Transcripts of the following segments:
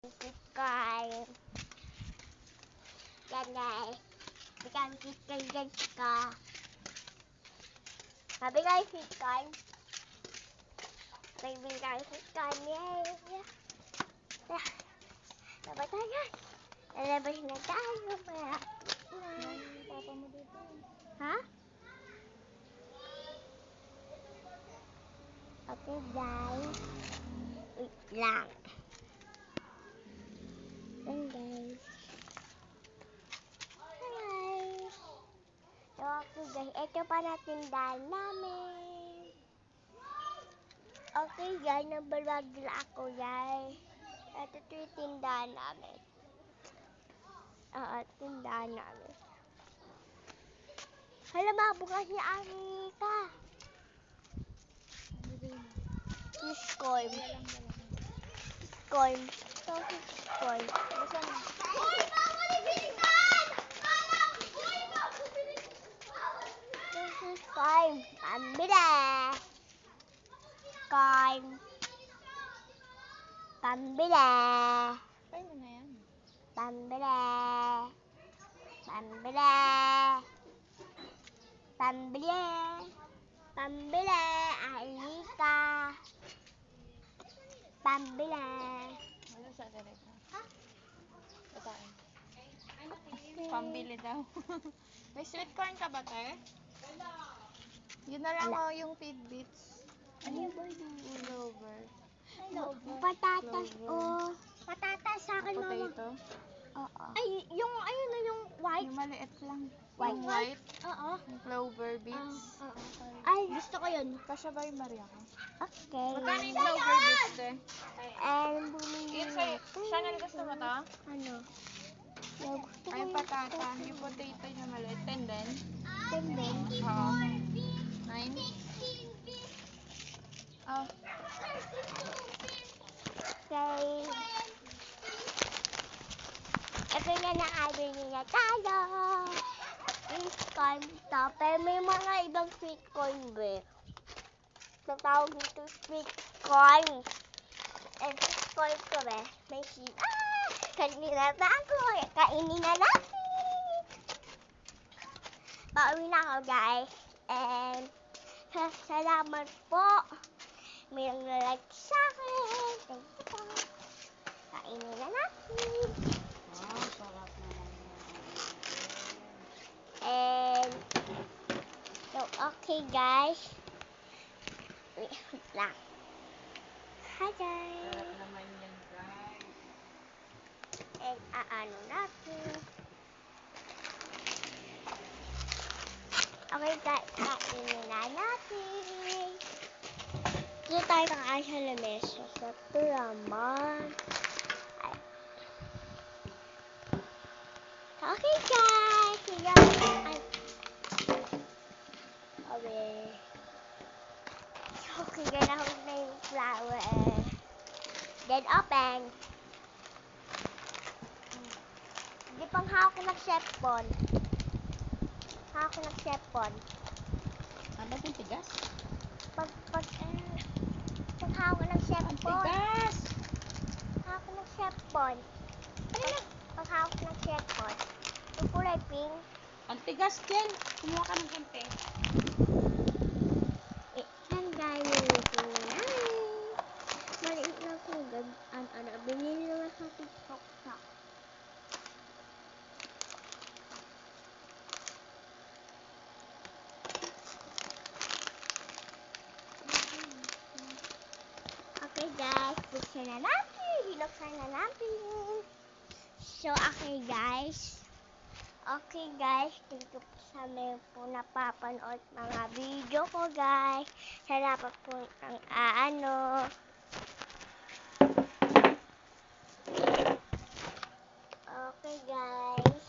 Subscribe. Yan guys. Bigyan subscribe ka. Sabi guys, subscribe. Bigyan subscribe. Yay! Dapat tayo. Lalabas na tayo. Papa mo dito. Ha? Okay guys. Wait lang. Yan guys. Hi guys. So okay guys, ito pa na tindahan namin. Okay guys, nabalag na ako guys. Ito yung tindahan namin. Tindahan namin. Hala, mabukas ni Arika. Siscoin. Siscoin. Ito siscoin. Saan? Siscoin. Pambili. Siscoin. Pambili. Try mo na yan. Pambili. Pambili. Pambili. Pambili. Arika. Pambili. Ano sa direct? Bataan. Pambili daw. May sweet corn ka ba, te? Yun na lang yung Fitbits. Ano ba yung Clover? Patatas o patatas sa akin mama. Potato? Oo. Ay, yung ayun na yung white. Yung maliit lang. White. Yung white? Oo. Yung Clover beets? Ay, gusto ko yun. Kasya ba yung Maria ko? Okay. Magkano yung Clover beets, te? And bumili Yung sa'yo. Shannon, gusto mo to? ano? Yung gusto ko Ay, yung patata. Yung potato yung maliit. And then? tendeng. Oo. 9? Oh. Okay. Ito na nakabili na tayo. Sweet corn to. Pero may mga ibang sweet corn ba? Natawag nito sweet corn. And sweet corn ko ba? May sweet. Kanina pa ako. Kainin na natin. Pauwi na ako guys. And salamat po. May nag-like sa akin. Thank you po. Kainin na natin. Wow, sarap naman. And so okay guys. Wait lang. Hi guys. Sarap naman yan, guys. And ano natin. Okay guys, kainin na natin. Dito tayo kakain sa lamesa. Sa ito naman. Okay guys. Okay, ganun ako na yung flower. Then open. Hindi pang hawak ko ng-chef phone. Hawak ko ng-chef phone. Ano yung tigas? Pag hawak ko ng-chef phone. Tigas! Hawak ko ng-chef phone. Pag hawak ko ng-chef phone. Yung kulay pink. Ang tigas din. Kumuha ka ng konti. Yan guys, nilito na namin. Maliit lang po. Binili naman sa TikTok shop. Okay guys, buksan na natin. Binuksan na natin. So, okay guys. Okay guys, thank you po sa mga po napapanood mga video ko guys. Salamat po ng Okay guys.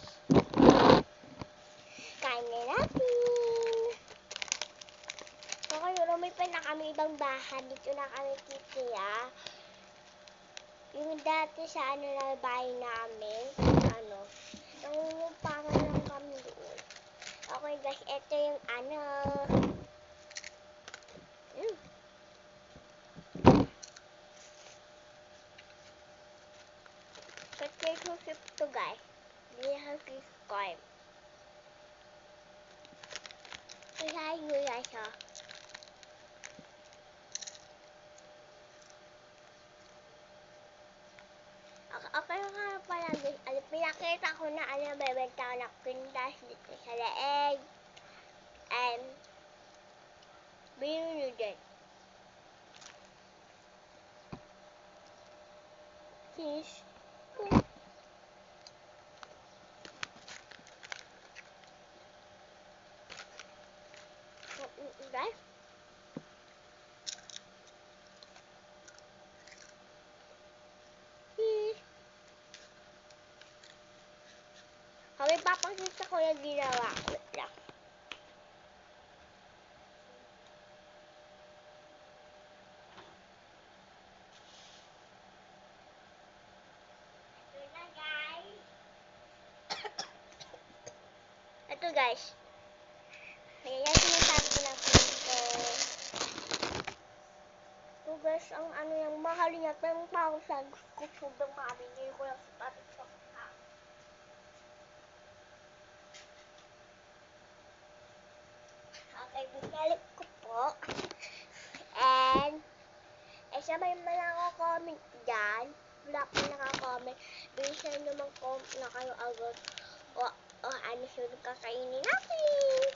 Kain na natin. So ngayon, may pa na kami ibang bahay. Dito na kami titira. Yung dati sa na bahay namin. Nangungumpangan lang kami doon. Okay guys, ito yung Potato chip to guys. Hindi na fish corn. Kaya nyo guys ha. Okay nga pala guys. Pinakita ko na bebenta ko ng pintas dito sa leeg. And bilhin nyo din. Fish. Guys. Fish. Kami papakita ko yung ginawa ko. Wait lang. Ito guys. Ayan yung sinasabi ko ng friend ko. Ito guys, ang ano yung mahal niya. 10,000. Gusto ko sobrang mabigay ko lang sa patik ko. Okay, binalik ko po. And, sa may nakaka-comment dyan, wala po nakaka-comment, bilisan naman comment na kayo agad. O ano siya kakainin natin.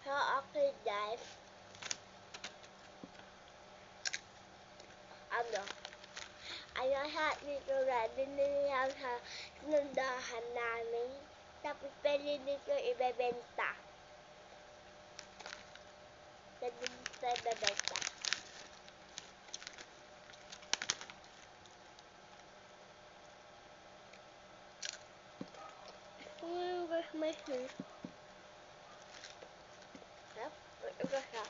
So, okay guys. Ano lahat dito ready nila sa sinundahan namin. Tapos pwede dito ibebenta. Pwede dito ibebenta. Where's my shoes? Yep, where's that?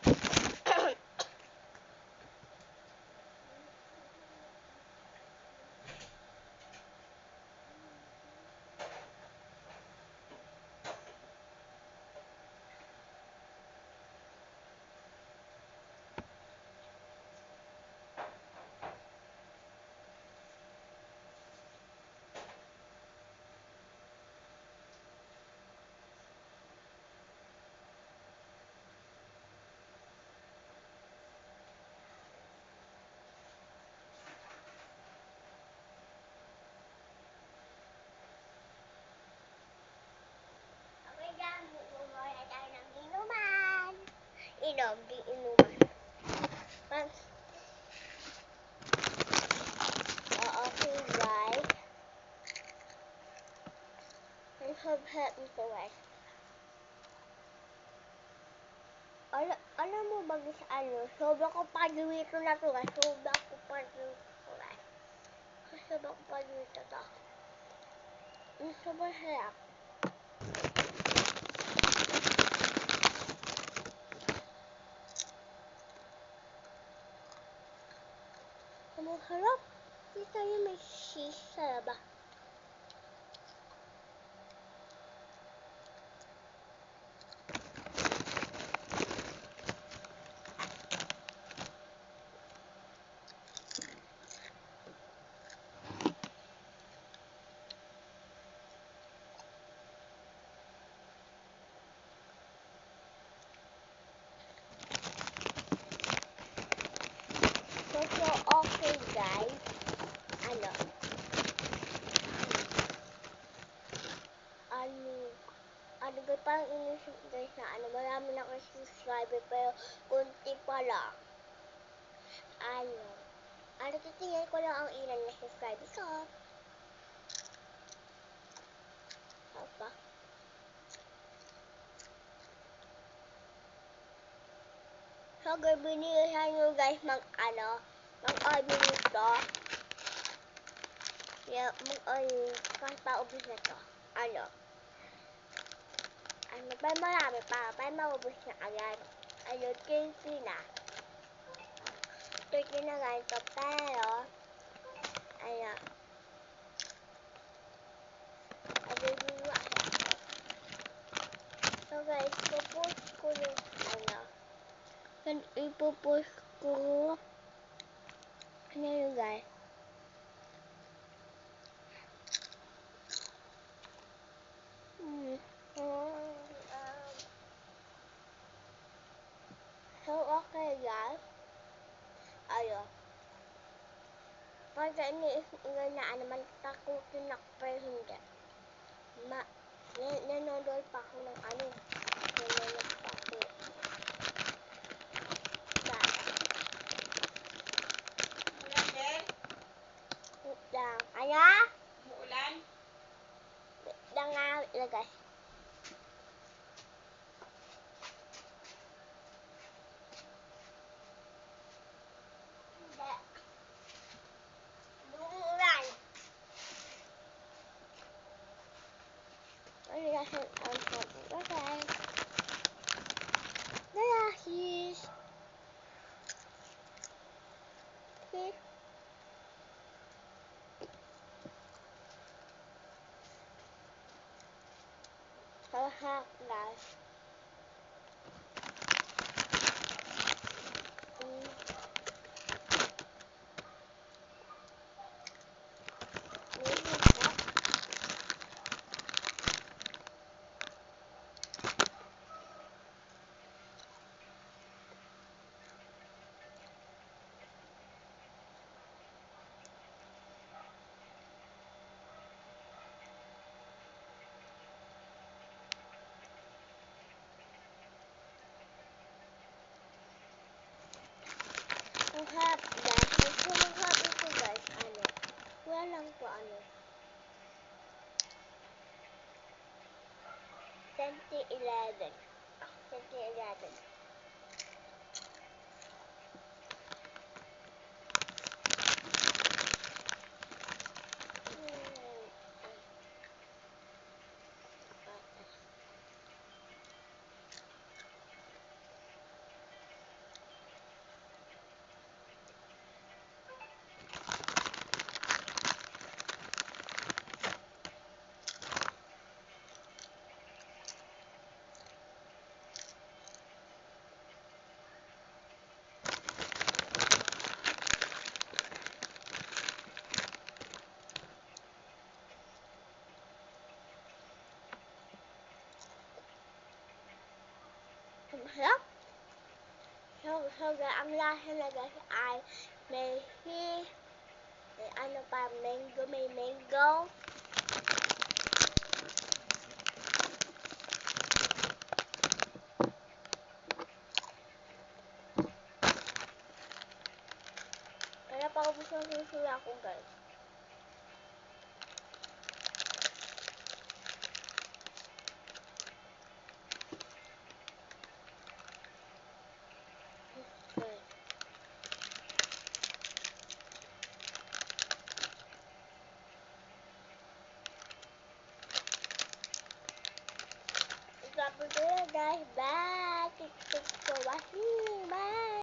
Inom, di inuman. Okay guys. Ang habhat nito guys. Alam mo ba guys sobra ko pa dito na to guys. Sobra ko pa dito guys. Sobra ko pa dito to. Sobrang harap. Ang harap. Hindi tayo may sisa ba? So okay guys. Ano ba pang inisip guys na marami na kayo subscriber pero kunti pa lang. Titingnan ko lang ang ilan na subscriber ko. Apa? So, binilihan nyo guys mag-order nito. Yeah, mag-order kahit paubos na to. Pa marami para maubos na agad. 20 na. 30 na ganito, pero so guys, ipopost ko yung ano. Yan, ipopost ko. Ano yun guys? So, okay guys. Ayun. Pag iniisip naman takutin ako pero hindi. Nanonood pa ako ng ano. Nanonood pa ako. Ulan din? Wait lang. Ano? Umuulan? Wait lang nga. Ilagay. Hindi. Umuulan. Ano kasi ang sabi ko guys? Galahis. Okay. Sarap guys. Ang harap guys. Kung ang harap ito guys, ano? Wala lang po ano. 2011. 2011. Masarap. So ang lasa na guys ay may ano pa, mango, may mango. Kaya pa ako gusto susuya ko guys. Guys, bye. Thanks for watching. Bye.